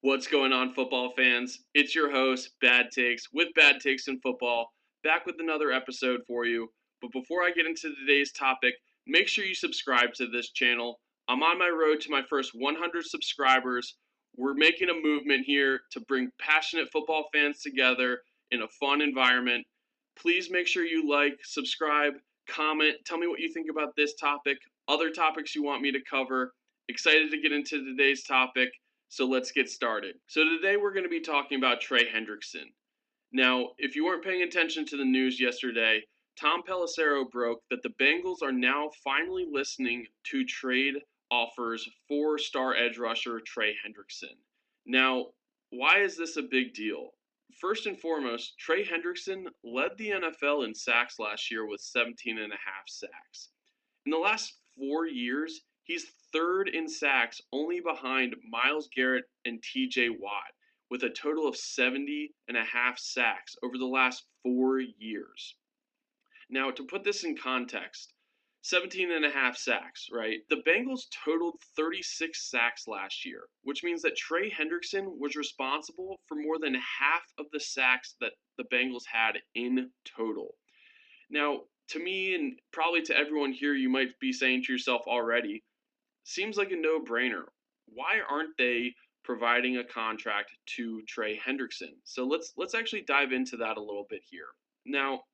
What's going on, football fans? It's your host, Bad Takes, with Bad Takes in Football, back with another episode for you. But before I get into today's topic, make sure you subscribe to this channel. I'm on my road to my first 100 subscribers. We're making a movement here to bring passionate football fans together in a fun environment. Please make sure you like, subscribe, comment, tell me what you think about this topic, other topics you want me to cover. Excited to get into today's topic. So let's get started. So today we're going to be talking about TREY Hendrickson. Now, if you weren't paying attention to the news yesterday, Tom Pelissero broke that the Bengals are now finally listening to trade offers for star edge rusher TREY Hendrickson. Now, why is this a big deal? First and foremost, TREY Hendrickson led the NFL in sacks last year with 17 and a half sacks. In the last 4 years, he's third in sacks, only behind Myles Garrett and TJ Watt, with a total of 70 and a half sacks over the last 4 years. Now, to put this in context, 17 and a half sacks, right? The Bengals totaled 36 sacks last year, which means that TREY Hendrickson was responsible for more than half of the sacks that the Bengals had in total. Now, to me, and probably to everyone here, you might be saying to yourself already, seems like a no-brainer. Why aren't they providing a contract to TREY Hendrickson? So let's actually dive into that a little bit here. Now,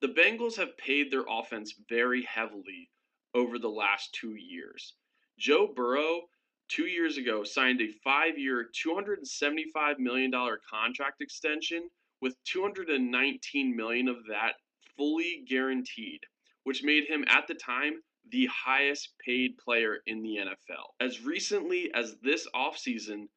the Bengals have paid their offense very heavily over the last 2 years. Joe Burrow, 2 years ago, signed a 5-year, $275 million contract extension with $219 million of that fully guaranteed, which made him at the time the highest paid player in the NFL. As recently as this offseason,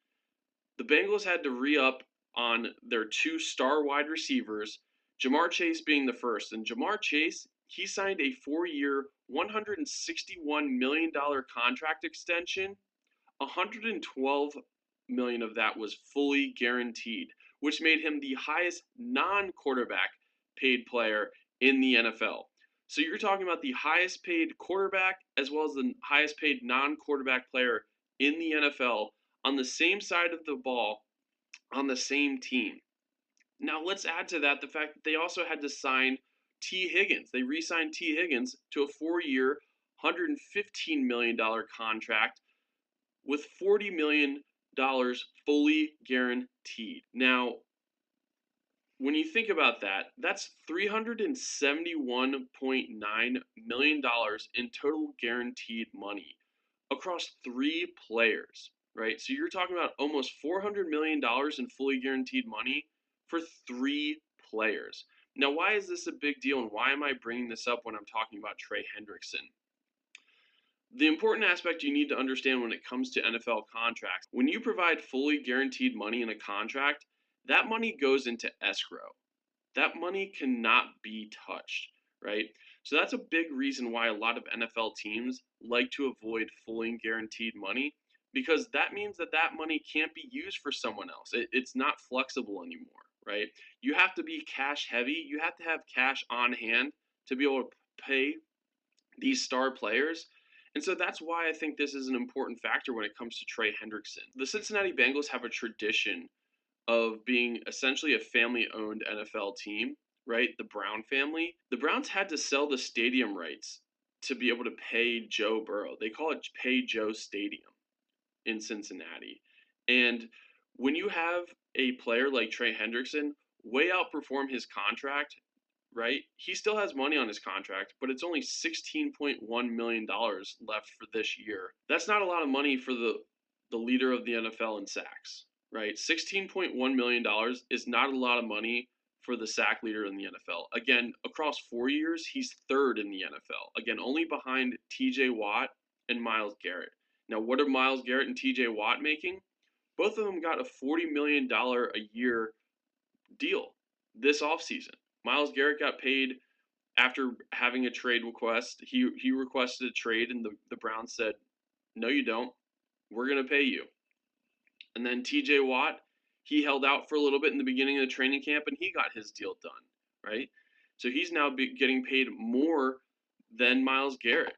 the Bengals had to re-up on their two star wide receivers, Ja'Marr Chase being the first. And Ja'Marr Chase, he signed a 4-year, $161 million contract extension. $112 million of that was fully guaranteed, which made him the highest non-quarterback paid player in the NFL. So you're talking about the highest paid quarterback as well as the highest paid non-quarterback player in the NFL on the same side of the ball on the same team. Now let's add to that the fact that they also had to sign T. Higgins. They re-signed T. Higgins to a 4-year, $115 million contract with $40 million fully guaranteed. Now, when you think about that, that's $371.9 million in total guaranteed money across 3 players, right? So you're talking about almost $400 million in fully guaranteed money for 3 players. Now, why is this a big deal, and why am I bringing this up when I'm talking about TREY Hendrickson? The important aspect you need to understand when it comes to NFL contracts, when you provide fully guaranteed money in a contract, that money goes into escrow. That money cannot be touched, right? So that's a big reason why a lot of NFL teams like to avoid fully guaranteed money, because that means that that money can't be used for someone else. It's not flexible anymore, right? You have to be cash heavy. You have to have cash on hand to be able to pay these star players. And so that's why I think this is an important factor when it comes to TREY Hendrickson. The Cincinnati Bengals have a tradition of being essentially a family owned NFL team, right? The Brown family. The Browns had to sell the stadium rights to be able to pay Joe Burrow. They call it Pay Joe Stadium in Cincinnati. And when you have a player like TREY Hendrickson way outperform his contract, right? He still has money on his contract, but it's only $16.1 million left for this year. That's not a lot of money for the leader of the NFL in sacks, right? $16.1 million is not a lot of money for the sack leader in the NFL. Again, across 4 years, he's third in the NFL. Again, only behind TJ Watt and Myles Garrett. Now, what are Myles Garrett and TJ Watt making? Both of them got a $40 million a year deal this offseason. Myles Garrett got paid after having a trade request. He requested a trade, and the Browns said, "No, you don't. We're going to pay you." And then TJ Watt, he held out for a little bit in the beginning of the training camp, and he got his deal done, right? So he's now getting paid more than Myles Garrett,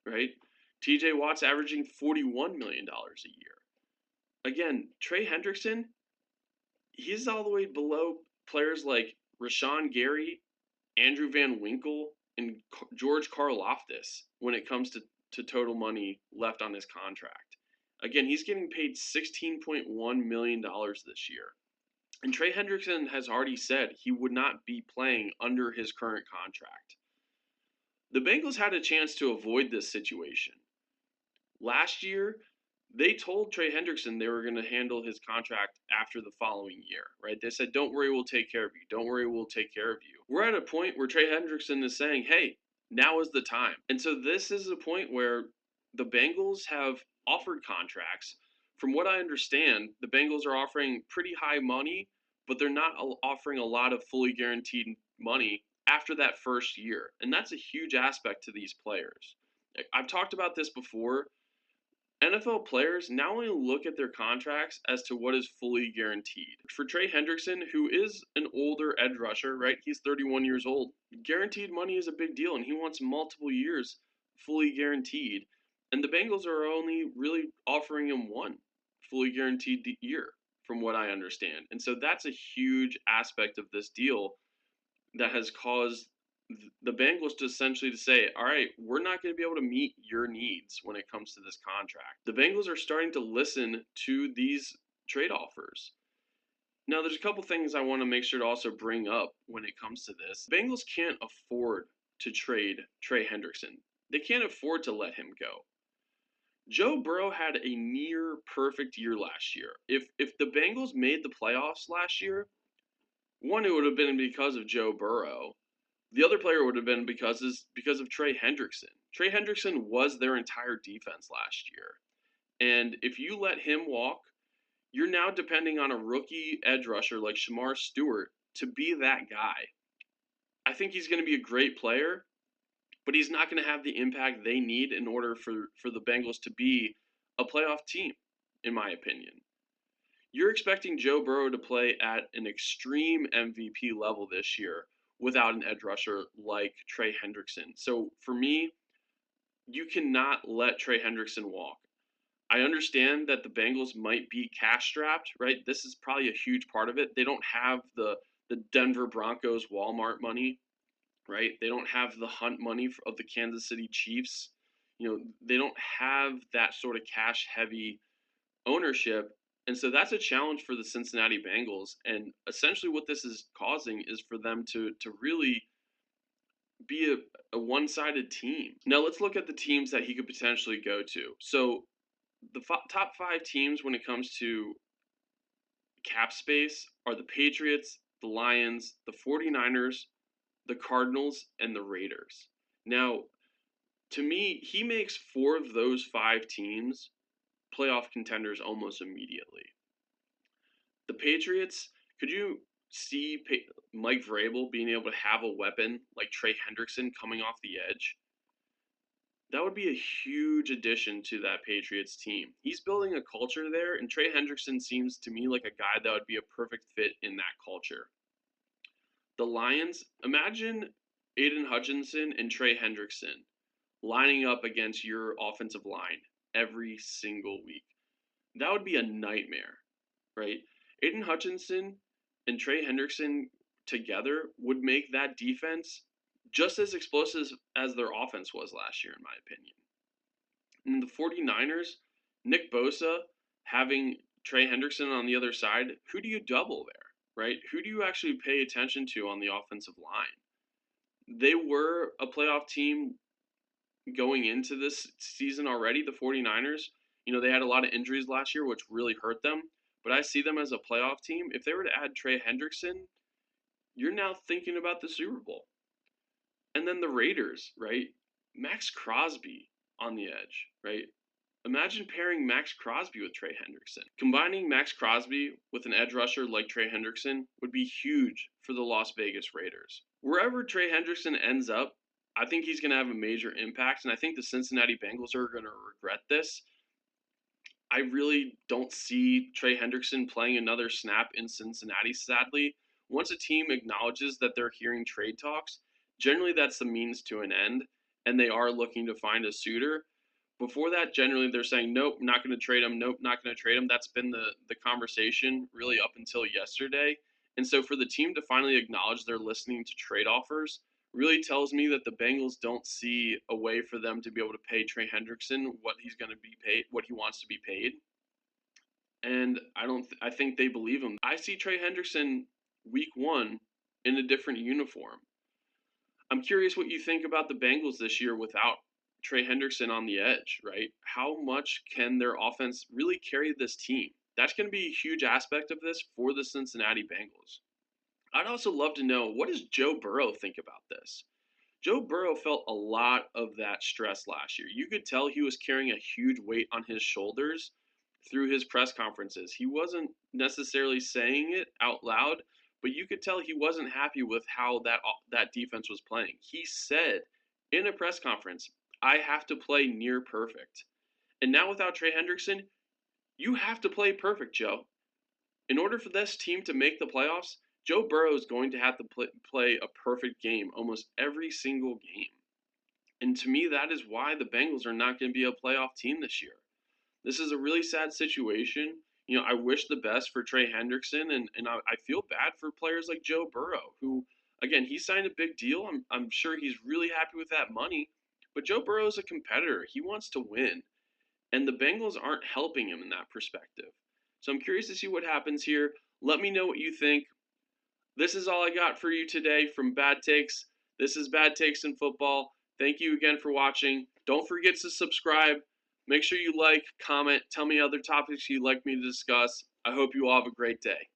right? TJ Watt's averaging $41 million a year. Again, Trey Hendrickson, he's all the way below players like Rashawn Gary, Andrew Van Winkle, and George Karlaftis when it comes to total money left on his contract. Again, he's getting paid $16.1 million this year. And Trey Hendrickson has already said he would not be playing under his current contract. The Bengals had a chance to avoid this situation. Last year, they told Trey Hendrickson they were going to handle his contract after the following year, right? They said, don't worry, we'll take care of you. Don't worry, we'll take care of you. We're at a point where Trey Hendrickson is saying, hey, now is the time. And so this is a point where the Bengals have offered contracts. From what I understand, the Bengals are offering pretty high money, but they're not offering a lot of fully guaranteed money after that first year. And that's a huge aspect to these players. I've talked about this before. NFL players now only look at their contracts as to what is fully guaranteed. For Trey Hendrickson, who is an older edge rusher, right? He's 31 years old. Guaranteed money is a big deal, and he wants multiple years fully guaranteed. And the Bengals are only really offering him one fully guaranteed year, from what I understand. And so that's a huge aspect of this deal that has caused the Bengals to essentially to say, all right, we're not going to be able to meet your needs when it comes to this contract. The Bengals are starting to listen to these trade offers. Now, there's a couple things I want to make sure to also bring up when it comes to this. The Bengals can't afford to trade Trey Hendrickson. They can't afford to let him go. Joe Burrow had a near perfect year last year. If the Bengals made the playoffs last year, one, it would have been because of Joe Burrow. The other player would have been because of Trey Hendrickson. Trey Hendrickson was their entire defense last year. And if you let him walk, you're now depending on a rookie edge rusher like Shamar Stewart to be that guy. I think he's going to be a great player, but he's not going to have the impact they need in order for the Bengals to be a playoff team, in my opinion. You're expecting Joe Burrow to play at an extreme MVP level this year without an edge rusher like Trey Hendrickson. So for me, you cannot let Trey Hendrickson walk. I understand that the Bengals might be cash strapped, right? This is probably a huge part of it. They don't have the Denver Broncos Walmart money, right? They don't have the Hunt money of the Kansas City Chiefs. They don't have that sort of cash heavy ownership. And so that's a challenge for the Cincinnati Bengals. And essentially what this is causing is for them to really be a one-sided team. Now let's look at the teams that he could potentially go to. So the top 5 teams when it comes to cap space are the Patriots, the Lions, the 49ers, the Cardinals, and the Raiders. Now, to me, he makes 4 of those 5 teams playoff contenders almost immediately. The Patriots, could you see Mike Vrabel being able to have a weapon like Trey Hendrickson coming off the edge? That would be a huge addition to that Patriots team. He's building a culture there, and Trey Hendrickson seems to me like a guy that would be a perfect fit in that culture. The Lions, imagine Aiden Hutchinson and Trey Hendrickson lining up against your offensive line every single week. That would be a nightmare, right? Aiden Hutchinson and Trey Hendrickson together would make that defense just as explosive as their offense was last year, in my opinion. And the 49ers, Nick Bosa having Trey Hendrickson on the other side, who do you double there, right? Who do you actually pay attention to on the offensive line? They were a playoff team going into this season already, the 49ers. They had a lot of injuries last year, which really hurt them. But I see them as a playoff team. If they were to add Trey Hendrickson, you're now thinking about the Super Bowl. And then the Raiders, right? Max Crosby on the edge, right? Imagine pairing Max Crosby with Trey Hendrickson. Combining Max Crosby with an edge rusher like Trey Hendrickson would be huge for the Las Vegas Raiders. Wherever Trey Hendrickson ends up, I think he's going to have a major impact, and I think the Cincinnati Bengals are going to regret this. I really don't see Trey Hendrickson playing another snap in Cincinnati, sadly. Once a team acknowledges that they're hearing trade talks, generally that's the means to an end, and they are looking to find a suitor. Before that, generally they're saying, nope, not going to trade him. Nope, not going to trade him. That's been the conversation really up until yesterday. And so for the team to finally acknowledge they're listening to trade offers really tells me that the Bengals don't see a way for them to be able to pay Trey Hendrickson what he's going to be paid, what he wants to be paid. And I think they believe him. I see Trey Hendrickson week 1 in a different uniform. I'm curious what you think about the Bengals this year without Trey Hendrickson on the edge, right? How much can their offense really carry this team? That's going to be a huge aspect of this for the Cincinnati Bengals. I'd also love to know, what does Joe Burrow think about this? Joe Burrow felt a lot of that stress last year. You could tell he was carrying a huge weight on his shoulders through his press conferences. He wasn't necessarily saying it out loud, but you could tell he wasn't happy with how that defense was playing. He said in a press conference, "I have to play near perfect." And now without Trey Hendrickson, you have to play perfect, Joe. In order for this team to make the playoffs, Joe Burrow is going to have to play a perfect game almost every single game. And to me, that is why the Bengals are not going to be a playoff team this year. This is a really sad situation. I wish the best for Trey Hendrickson, and I feel bad for players like Joe Burrow, who, again, he signed a big deal. I'm sure he's really happy with that money. But Joe Burrow is a competitor. He wants to win. And the Bengals aren't helping him in that perspective. So I'm curious to see what happens here. Let me know what you think. This is all I got for you today from Bad Takes. This is Bad Takes in Football. Thank you again for watching. Don't forget to subscribe. Make sure you like, comment, tell me other topics you'd like me to discuss. I hope you all have a great day.